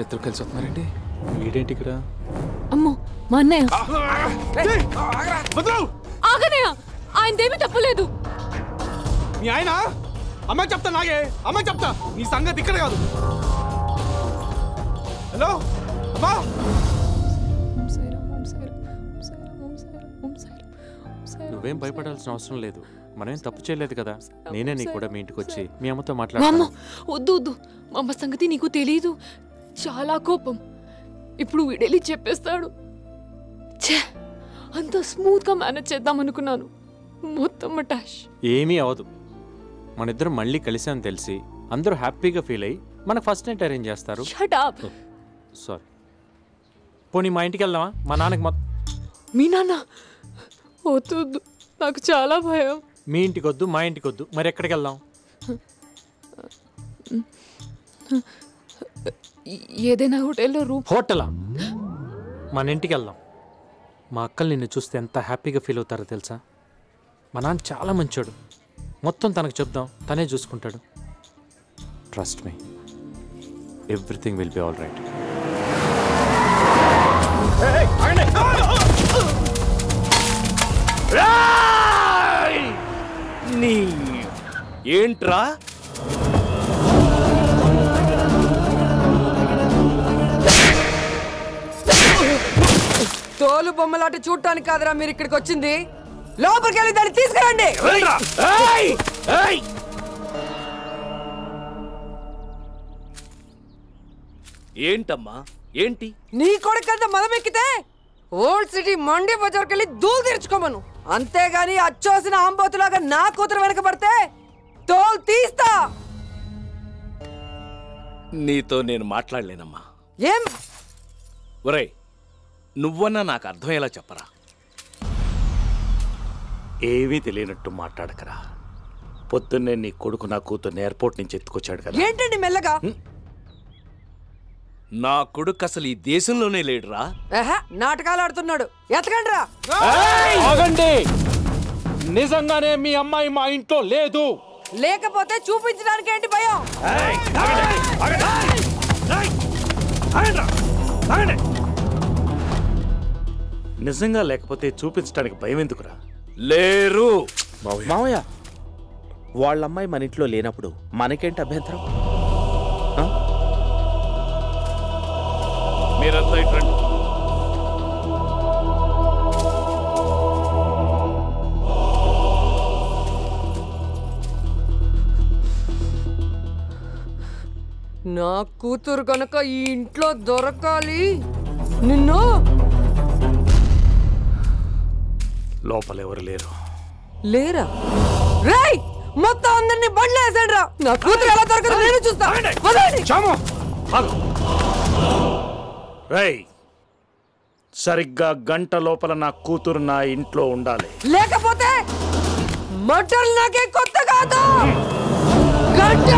ఇద్దరు కలిసి వస్తున్నారండి. వీడేంటి ఇక్కడ? అమ్మో మా అన్నయ్య. ఆగనయ్య, ఆయనదేమీ తప్పలేదు. మీ ఆయన అమ్మాయి చెప్తా, నాగే అమ్మాయి చెప్తా, నీ సంగతి ఇక్కడ కాదు. హలో అమ్మా, నువ్వేం భయపడాల్సిన అవసరం లేదు. మనమేం తప్పు చేయలేదు కదా. నేనే నీ కూడా మీ ఇంటికి వచ్చి మీ అమ్మతో మాట్లాడాను. వద్దు వద్దు, మా అమ్మ సంగతి నీకు తెలీదు. చాలా కోపం. ఇప్పుడు వీడెళ్ళి చెప్పేస్తాడు. అంత స్మూత్ గా మేనేజ్ చేద్దాం అనుకున్నాను, మొత్తం మటాష్. ఏమీ అవదు. మన ఇద్దరం మళ్ళీ కలిసామని తెలిసి అందరూ హ్యాపీగా ఫీల్ అయ్యి మనకు ఫస్ట్ నైట్ అరేంజ్ చేస్తారు. Shut up. సారీ. పోనీ మా ఇంటికి వెళ్దామా? మా నాన్నకి మీ నాన్న వద్దు, నాకు చాలా భయం. మీ ఇంటికి వద్దు, మా ఇంటికి వద్దు, మరి ఎక్కడికి వెళ్దాం? ఏదైనా హోటల్లో రూమ్. హోటలా? మన ఇంటికి వెళ్దాం. మా అక్కలు నిన్ను చూస్తే ఎంత హ్యాపీగా ఫీల్ అవుతారో తెలుసా? మా నాన్న చాలా మంచోడు. మొత్తం తనకు చెప్దాం, తనే చూసుకుంటాడు. Trust me, everything will be all right. ఏంట్రా తోలు బొమ్మలాట చూడటానికి కాదురా మీరు ఇక్కడికి వచ్చింది. లోపలికి వెళ్ళి దాన్ని తీసుకురండి. ఏంటమ్మా ఏంటి? నీ కొడుకంత మదం ఎక్కితే ఓల్డ్ సిటీ మండి బజార్కి వెళ్ళి దూలు తీర్చుకోమను. అంతేగాని అచ్చోసిన ఆంబోతులాగా నా కూతురు వెనక పడితే తోలు తీస్తా. నీతో నేను మాట్లాడలేనమ్మా. ఏం ఒరేయ్, నువ్వన్నా నాకు అర్థమయ్యేలా చెప్పరా. ఏమీ తెలియనట్టు మాట్లాడకరా. పొద్దున్నే నీ కొడుకు నా కూతుర్ని ఎయిర్పోర్ట్ నుంచి ఎత్తుకొచ్చాడు కదా. ఏంటండి మెల్లగా? నా కొడుకు అసలు ఈ దేశంలోనే లేడురా. నాటకాలు ఆడుతున్నాడు. ఎత్తకండి రా. ఆగండి. నిజంగానే మీ అమ్మాయి మా ఇంట్లో లేదు. లేకపోతే చూపించడానికి ఏంటి భయం? నిజంగా లేకపోతే చూపించడానికి భయం ఎందుకురా? లేరు మావయ్య. వాళ్ళ అమ్మాయి మన ఇంట్లో లేనప్పుడు మనకేంటి అభ్యంతరం? మీరంతా ఇట్రండి. నా కూతురు కనుక ఈ ఇంట్లో దొరకాలి నిన్ను. లోపల ఎవరు లేరు. లేరా? రేయ్, మొత్తం అందరినీ బండ్లు వేసాడు రా. నా కూతురు ఎలా దొరకదు నేను చూస్తా. రేయ్, సరిగ్గా గంట లోపల నా కూతురు నా ఇంట్లో ఉండాలి. లేకపోతే మటన్ నాకే కొత్త కాదు. గంట.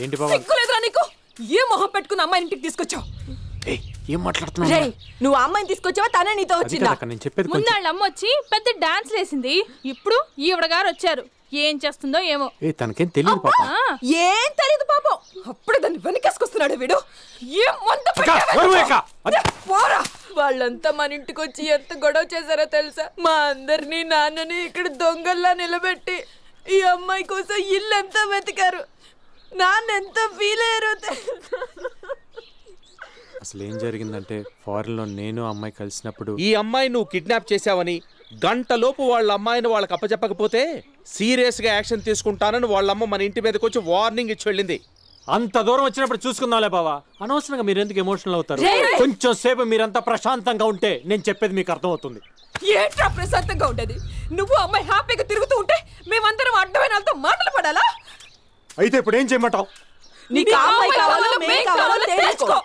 ఏంటి బాబా? సిగ్గులేదురా నీకు? ఏ మొహం పెట్టుకుని అమ్మాయి ఇంటికి తీసుకొచ్చావు? ఏం మాట్లాడుతున్నావు? నువ్వు అమ్మాయిని తీసుకొచ్చావా, తనే నీతో వచ్చిందా? నేను చెప్పేది ముందు వాళ్ళ అమ్మ వచ్చి పెద్ద డాన్స్ వేసింది. ఇప్పుడు ఈవిడ గారు వచ్చారు. ఏం చేస్తుందో ఏమో. తనకేం తెలియదు పాప. ఏం తెలియదు పాపం. అప్పుడే దాన్ని వెనకేసుకొస్తున్నాడు వీడు. ఏం మంత వాళ్ళంతా మన ఇంటికి వచ్చి ఎంత గొడవ చేశారో తెలుసా? మా అందరినీ నాన్నని ఇక్కడ దొంగల్లా నిలబెట్టి ఈ అమ్మాయి కోసం ఇల్లు ఎంత వెతికారు. నాన్న ఎంత ఫీల్ అయ్యారో తెలుసా? అసలు ఏం జరిగిందంటే, ఫారెన్ లో నేను అమ్మాయి కలిసినప్పుడు ఈ అమ్మాయి నువ్వు కిడ్నాప్ చేసావని గంటలోపు వాళ్ళ అమ్మాయిని వాళ్ళకి అప్పచెప్పకపోతే సీరియస్ గా యాక్షన్ తీసుకుంటానని వాళ్ళమ్మ మన ఇంటి మీదకి వచ్చి వార్నింగ్ ఇచ్చి వెళ్ళింది. అంత దూరం వచ్చినప్పుడు చూసుకుందాంలే బావా. అనవసరంగా మీరు ఎందుకు ఎమోషనల్ అవుతారు? కొంచెం సేపు మీరంతా ప్రశాంతంగా ఉంటే నేను చెప్పేది మీకు అర్థం అవుతుంది. ఏంట్రా ప్రశాంతంగా ఉండేది? నువ్వు అమ్మాయి హ్యాపీగా తిరుగుతూ ఉంటే మేమందరం అడ్డమైన వాళ్ళతో మాటలు పడాలా? అయితే ఇప్పుడు ఏం చేయమంటావు? నీకు అమ్మాయి కావాలో మేం కావాలో తెలుసుకో.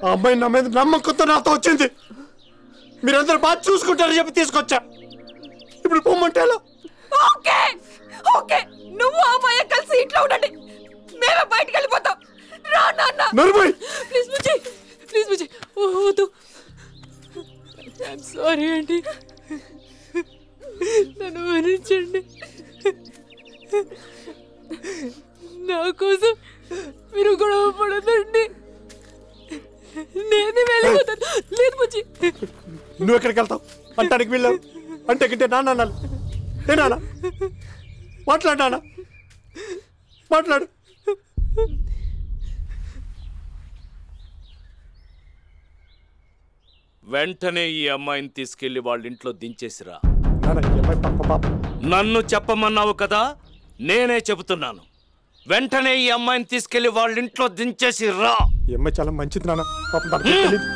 ఆ అమ్మాయి నా మీద నమ్మకంతో నాతో వచ్చింది. మీరందరూ బాగా చూసుకుంటారని చెప్పి తీసుకొచ్చా. ఇప్పుడు పొమ్మంటే ఎలా? ఓకే ఓకే, నువ్వు అమ్మాయి కలిసి ఇంట్లో ఉండండి, మేమే బయటికి వెళ్ళిపోతాం. రా నాన్న. నర్మయ్ ప్లీజ్ బుజ్జి, ప్లీజ్ బుజ్జి, వద్దు. ఐఎమ్ సారీ అండి, నన్ను మన్నించండి. నా కోసం మీరు గొడవ పడదండి, నేనే వెళ్ళిపోతాను. లేదు బుజ్జి. నువ్వు ఎక్కడికి వెళ్తావు? అంటానికి వెళ్ళావు అంటే గిట్టే నాన్న అనాలి. ఏ నాన్న మాట్లాడు, నాన్న మాట్లాడు. వెంటనే ఈ అమ్మాయిని తీసుకెళ్లి వాళ్ళ ఇంట్లో దించేసిరా. నాన్న ఈ అమ్మాయి పాప. నన్ను చెప్పమన్నావు కదా, నేనే చెబుతున్నాను. వెంటనే ఈ అమ్మాయిని తీసుకెళ్లి వాళ్ళ ఇంట్లో దించేసి రా. ఈ అమ్మాయి చాలా మంచిది నాన్న, పాపం తనకి తెలీదు.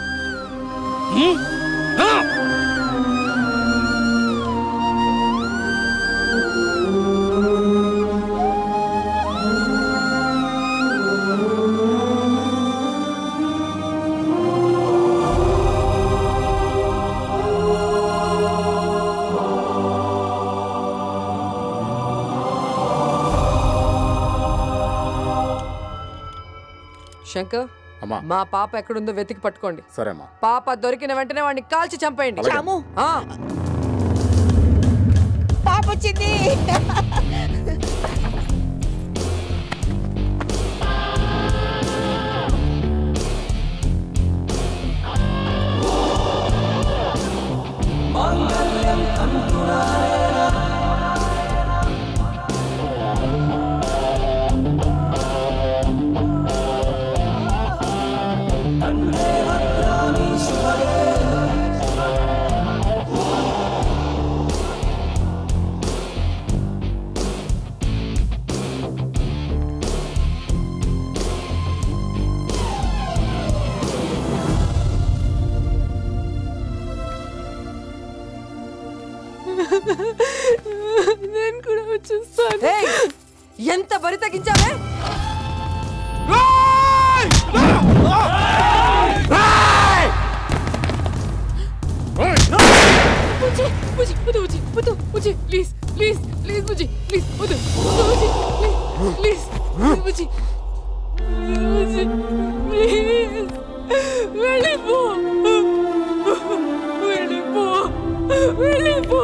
శంకర్, అమ్మా. మా పాప ఎక్కడుందో వెతికి పట్టుకోండి. సరేమ్మా. పాప దొరికిన వెంటనే వాడిని కాల్చి చంపేయండి. చాము, ఆ, పాప వచ్చింది. నేను కూడా వచ్చేస్తాను. ఏయ్, ఎంత బరి తగ్గించావే? బుజ్జి, బుజ్జి, వద్దు బుజ్జి, వద్దు బుజ్జి, ప్లీజ్ ప్లీజ్ ప్లీజ్ బుజ్జి, ప్లీజ్ వద్దు, వద్దు బుజ్జి, ప్లీజ్ బుజ్జి, బుజ్జి, ప్లీజ్ వెళ్ళిపో, వెళ్ళిపో, వెళ్ళిపో.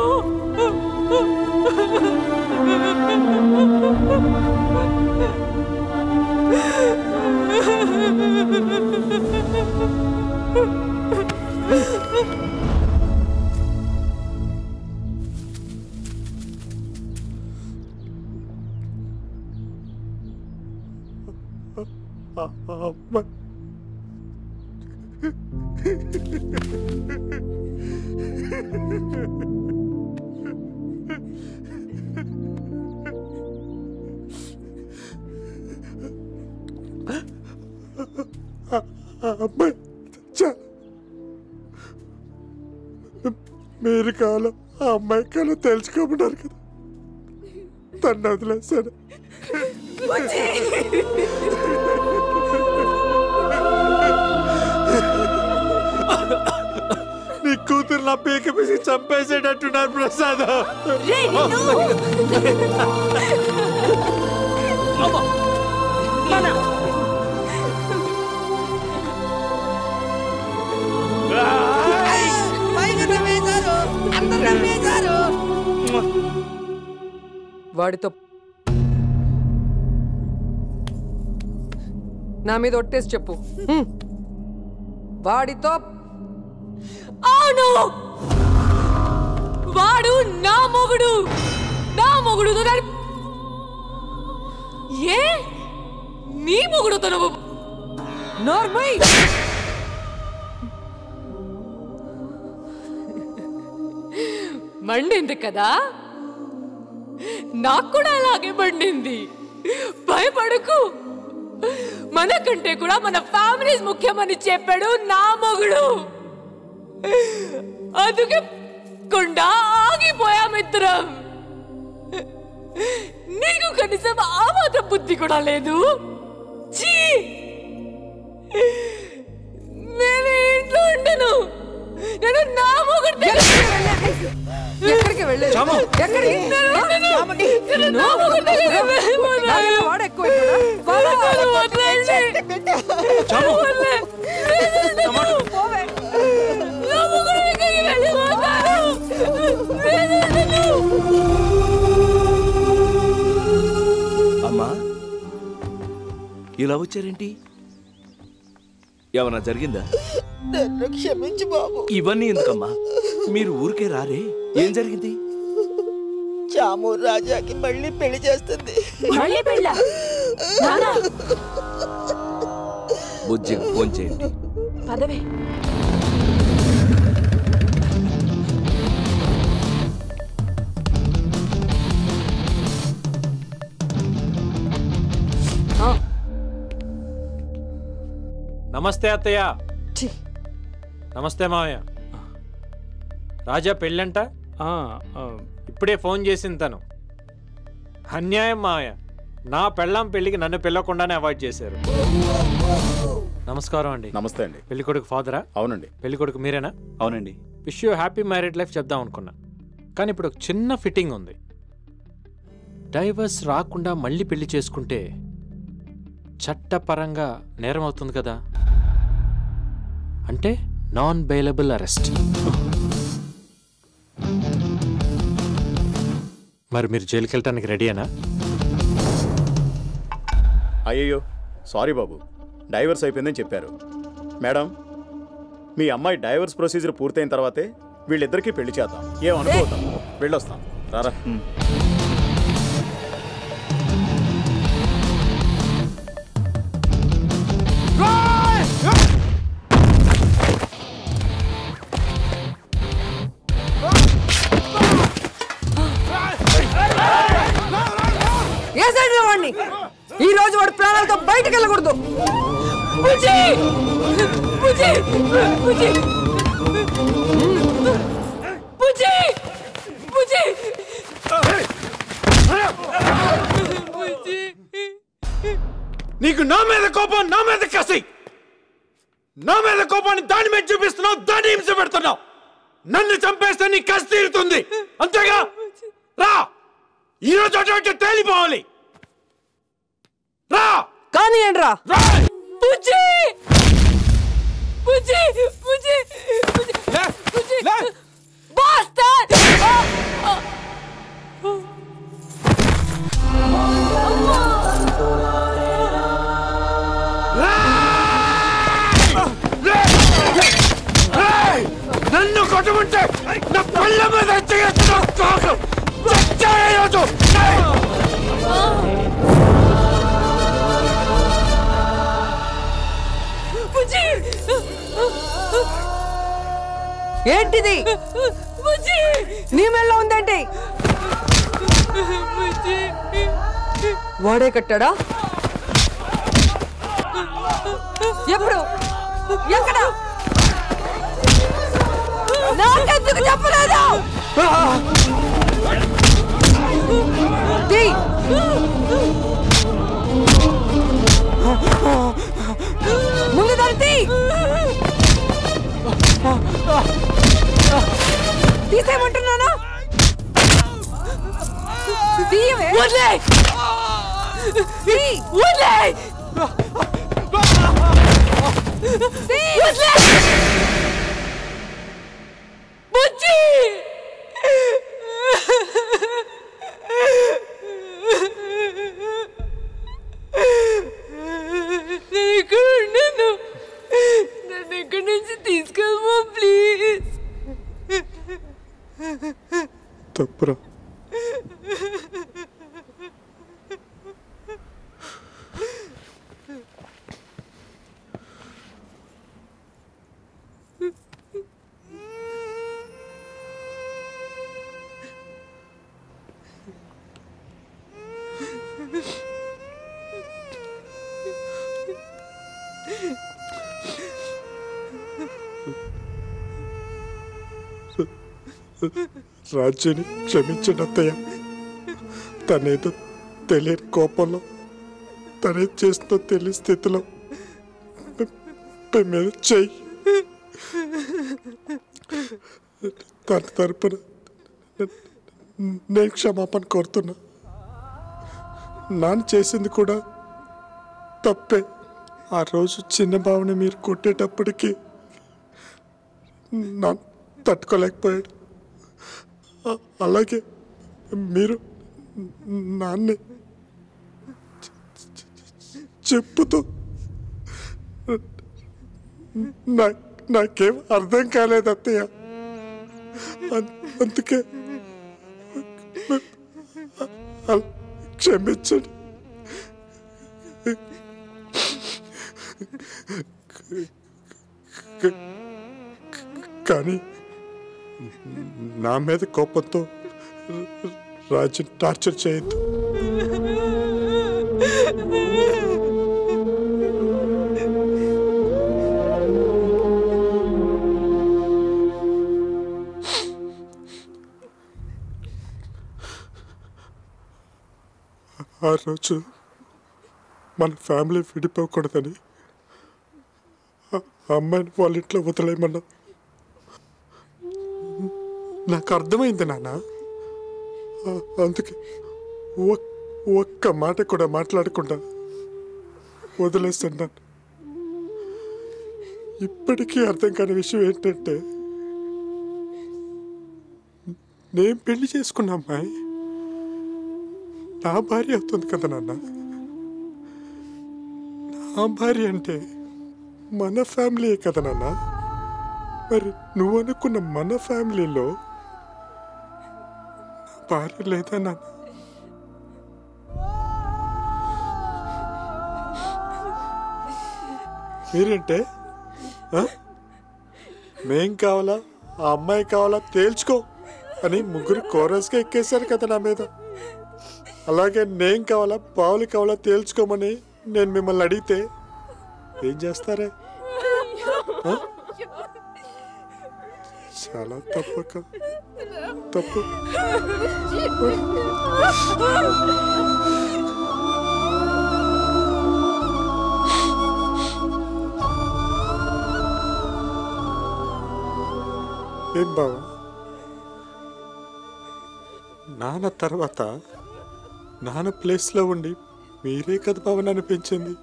మీరు కాలం ఆ అమ్మాయి కాలం తెలుసుకోమన్నారు కదా, తను వదిలేసాను. నీ కూతురు నా పీక పీసి చంపేసేటట్టున్నారు ప్రసాద్. వాడితో నా మీద ఒట్టేసి చెప్పు. వాడితో అవును, వాడు నా మొగుడు, నా మొగుడు. ఏ నీ మొగుడుతో నువ్వు నోర్మై మండింది కదా, నాకు కూడా అలాగే మండింది. భయపడకు, మనకంటే కూడా మన ఫ్యామిలీస్ ముఖ్యమని చెప్పాడు నా మొగుడు. అందుకే కుండా ఆగిపోయామిద్దరం. నీకు కనీసం ఆ మాత్రం బుద్ధి కూడా లేదు. ఛీ, నేను ఇంట్లో ఉండను. నేను నా మొగుడు ఎక్కడికి వెళ్ళేది? ఎక్కడికి? నేను నా మొగుడు దగ్గరికి వెళ్ళిపోతాను. నాకన్నా వాడు ఎక్కువైపోయాడా? వాడు పోవే. నా మొగుడు దగ్గరికి వెళ్ళిపోతాను. అమ్మా ఇలా వచ్చారేంటి? ఏమన్నా జరిగిందా? క్షమించు బాబు. ఇవన్నీ ఎందుకమ్మా? మీరు ఊరికే రారే, ఏం జరిగింది? చాము రాజాకి మళ్ళీ పెళ్లి చేస్తుంది. మళ్ళీ పెళ్ళా? బుజ్జికి ఫోన్ చేయండి. పదవే. నమస్తే అత్తయ్య. నమస్తే మావయ్య. రాజా పెళ్ళంట? ఇప్పుడే ఫోన్ చేసింది తను. అన్యాయం మావయ్య, నా పెళ్ళాం పెళ్ళికి నన్ను పిలవకుండానే అవాయిడ్ చేశారు. నమస్కారం అండి. నమస్తే అండి. పెళ్లి కొడుకు ఫాదరా? అవునండి. పెళ్లి కొడుకు మీరేనా? అవునండి. Wish you happy married life చెప్దాం అనుకున్నా, కానీ ఇప్పుడు ఒక చిన్న ఫిట్టింగ్ ఉంది. డైవర్స్ రాకుండా మళ్ళీ పెళ్లి చేసుకుంటే చట్టపరంగా నేరం అవుతుంది కదా, అంటే నాన్ బెయిలబుల్ అరెస్ట్. మరి మీరు జైలుకి వెళ్ళటానికి రెడీయేనా? అయ్యయ్యో సారీ బాబు, డైవర్స్ అయిపోయిందని చెప్పారు. మేడం, మీ అమ్మాయి డైవర్స్ ప్రొసీజర్ పూర్తయిన తర్వాతే వీళ్ళిద్దరికీ పెళ్లి చేద్దాం. ఏమనుకోవద్దాం, వెళ్ళొస్తాం. రారా. ఈ రోజు వాడు ప్రాణాలతో బయటకు వెళ్ళకూడదు. నీకు నా మీద కోపం, నా మీద కసి, నా మీద కోపాన్ని దాని మీద చూపిస్తున్నావు, దాన్ని హింస పెడుతున్నావు. నన్ను చంపేస్తే నీ కసి తీరుతుంది, అంతేగా? రా, ఈరోజు అటువంటి తేలిపోవాలి. రా కానీ ఏంట్రా? నన్ను కొట్టుకుంటే నా పళ్ళ మీద ఏంటిది? నీ మెళ్ళ ఉందేంటి? వాడే కట్టాడా? ఎప్పుడు? ఎక్కడ? నాకెందుకు చెప్పలేదు? ముందు దాన్ని తీసేయమంటున్నానా? తీయవే. నన్ను ఇక్కడి నుంచి తీసుకెళ్ళమా ప్లీజ్. తప్పురా. రాజ్యాన్ని క్షమించండి అత్తయ్య. తనేదో తెలియని కోపంలో, తనే చేస్తుందో తెలియని స్థితిలో మీద చెయ్యి తన తరపున నేను క్షమాపణ కోరుతున్నా. నాన్న చేసింది కూడా తప్పే. ఆ రోజు చిన్న బావని మీరు కొట్టేటప్పటికి నా తట్టుకోలేకపోయాడు. అలాగే మీరు నాన్నే చెప్పుతూ నాకేం అర్థం కాలేదు అత్తయ్య. అందుకే క్షమించండి. కానీ నా మీద కోపంతో రాజు టార్చర్ చేయొద్దు. ఆ రోజు మన ఫ్యామిలీ విడిపోకూడదని అమ్మాయిని వాళ్ళ ఇంట్లో వదిలేయమన్నా. నాకు అర్థమైంది నాన్న. అందుకే ఒక్క మాట కూడా మాట్లాడకుండా వదిలేస్తున్నాను. ఇప్పటికీ అర్థం కాని విషయం ఏంటంటే, నేను పెళ్లి చేసుకున్న అమ్మాయి నా భార్య అవుతుంది కదా నాన్న. నా భార్య అంటే మన ఫ్యామిలీయే కదా నాన్న. మరి నువ్వు అనుకున్న మన ఫ్యామిలీలో నా భార్య లేదా నాన్న? మీరేంటే మేం కావాలా ఆ అమ్మాయి కావాలా తేల్చుకో అని ముగ్గురు కోరస్గా ఎక్కేశారు కదా నా మీద. అలాగే నేను కావాలా బావులు కావాలా తేల్చుకోమని నేను మిమ్మల్ని అడిగితే ఏం చేస్తారే? చాలా తప్పక తప్పు. ఏం బావా, నాన్న తర్వాత నాన్న ప్లేస్లో ఉండి మీరే కదా బావ నన్ను పెంచింది.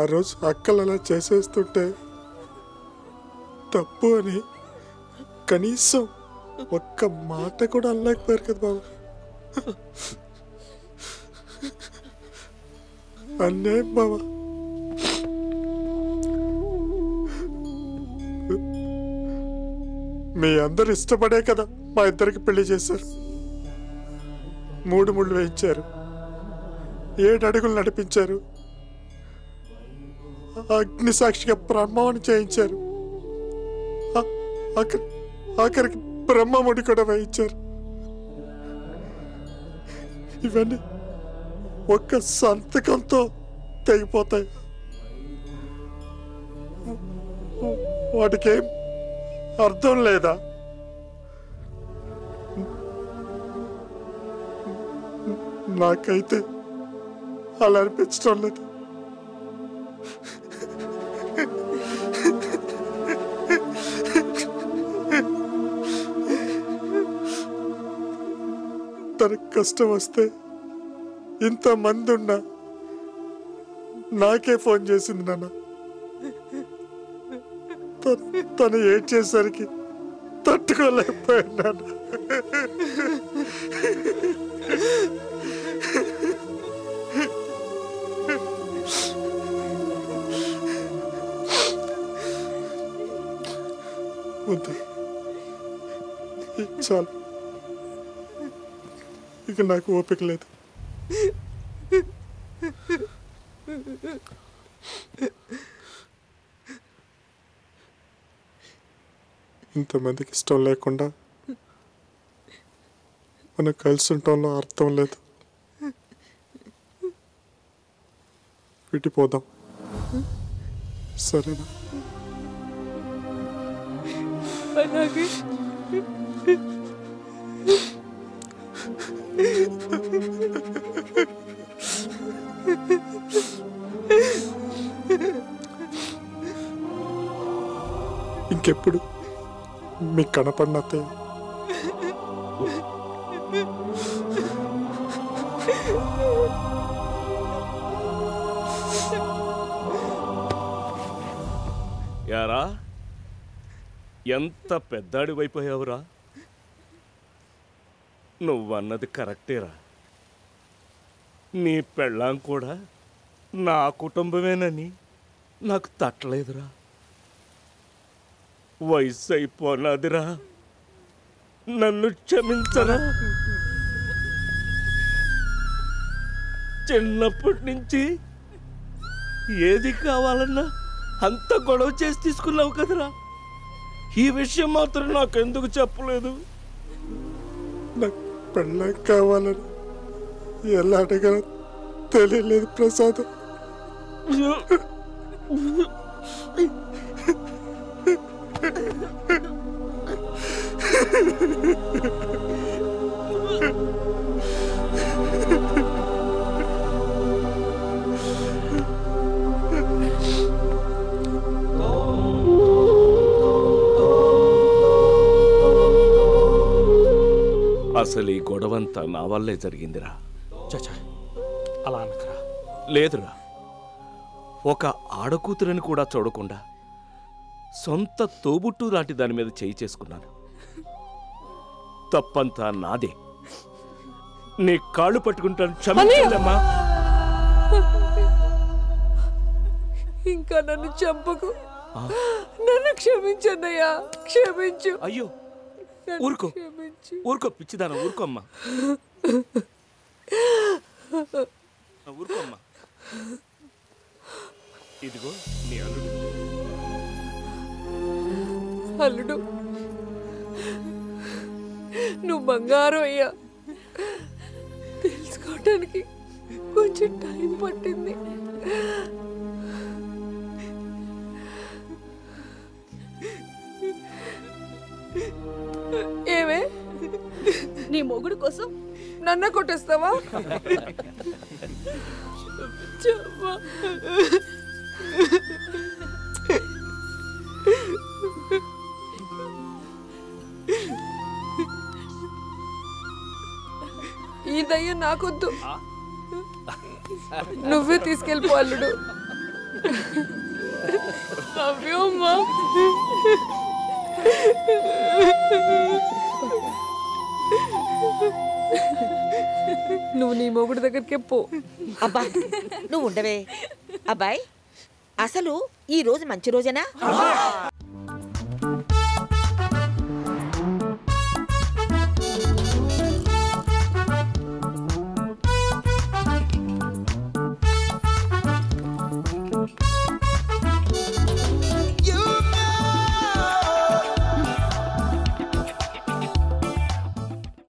ఆ రోజు అక్కలు అలా చేసేస్తుంటే తప్పు అని కనీసం ఒక్క మాట కూడా అనలేకపోయారు కదా బాబు. అన్యాయం బాబా. మీ అందరు ఇష్టపడే కదా మా ఇద్దరికి పెళ్లి చేశారు. 3 ముళ్ళు వేయించారు, 7 అడుగులు నడిపించారు, అగ్ని సాక్షిగా ప్రమాణం చేయించారు, ఆఖరికి బ్రహ్మముడి కూడా వేయించారు. ఇవన్నీ ఒక్క సంతకంతో తెగిపోతాయి. వాటికేం అర్థం లేదా? నాకైతే అలా అనిపించడం లేదు. తనకు కష్టం వస్తే ఇంతమంది ఉన్నా నాకే ఫోన్ చేసింది నాన్న. తను ఏం చేసరికి తట్టుకోలేకపోయాను నాన్న. చాలు, ఇక నాకు ఓపిక లేదు. ఇంతమందికి ఇష్టం లేకుండా మనం కలిసి ఉండటంలో అర్థం లేదు. విడిపోదాం, సరేనా? అలాగే. ఇంకెప్పుడు మీకు కనపడిన అత్తయ్య. యారా ఎంత పెద్దాడివైపోయావురా. నువ్వన్నది కరెక్టేరా. నీ పెళ్ళాం కూడా నా కుటుంబమేనని నాకు తట్టలేదురా. వయసు అయిపోనాదిరా, నన్ను క్షమించరా. చిన్నప్పటి నుంచి ఏది కావాలన్నా అంత గొడవ చేసి తీసుకున్నావు కదరా. ఈ విషయం మాత్రం నాకెందుకు చెప్పలేదు? నాకు పెళ్ళాం కావాలని ఎలా అడగల తెలియలేదు ప్రసాద్. అసలు ఈ గొడవంతా నా వల్లే జరిగిందిరా. చచ్చా అలా అనకరా. లేదురా, ఒక ఆడకూతురని కూడా చూడకుండా సొంత తోబుట్టు లాంటి దాని మీద చేయి చేసుకున్నాను. తప్పంతా నాదే. నీ కాళ్ళు పట్టుకుంటాను, క్షమించమ్మా. ఇంకా నన్ను చంపకు, నన్ను క్షమించన్నయ్యా, క్షమించు. అయ్యో ఊరుకో, ఊరుకో పిచ్చిదాన, ఊరుకోమ్మా, ఊరుకోమ్మా. ఇదిగో నీ అల్లుడు. అల్లుడు నువ్వు బంగారం అయ్యా. తెలుసుకోవటానికి కొంచెం టైం పట్టింది. ఏమే నీ మొగుడు కోసం నన్ను కొట్టేస్తావా? ఈ దయ్యం నాకొద్దు, నువ్వే తీసుకెళ్ళిపో అల్లుడు. అవ్వమ్మా, నువ్వు నీ మొగుడు దగ్గరికి పో. అబ్బా నువ్వు ఉండవే. అబ్బాయి అసలు ఈ రోజు మంచి రోజేనా?